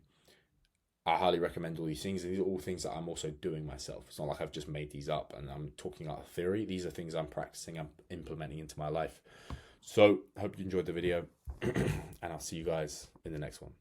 I highly recommend all these things. These are all things that I'm also doing myself. It's not like I've just made these up and I'm talking out of theory. These are things I'm practicing, I'm implementing into my life. So, hope you enjoyed the video, and I'll see you guys in the next one.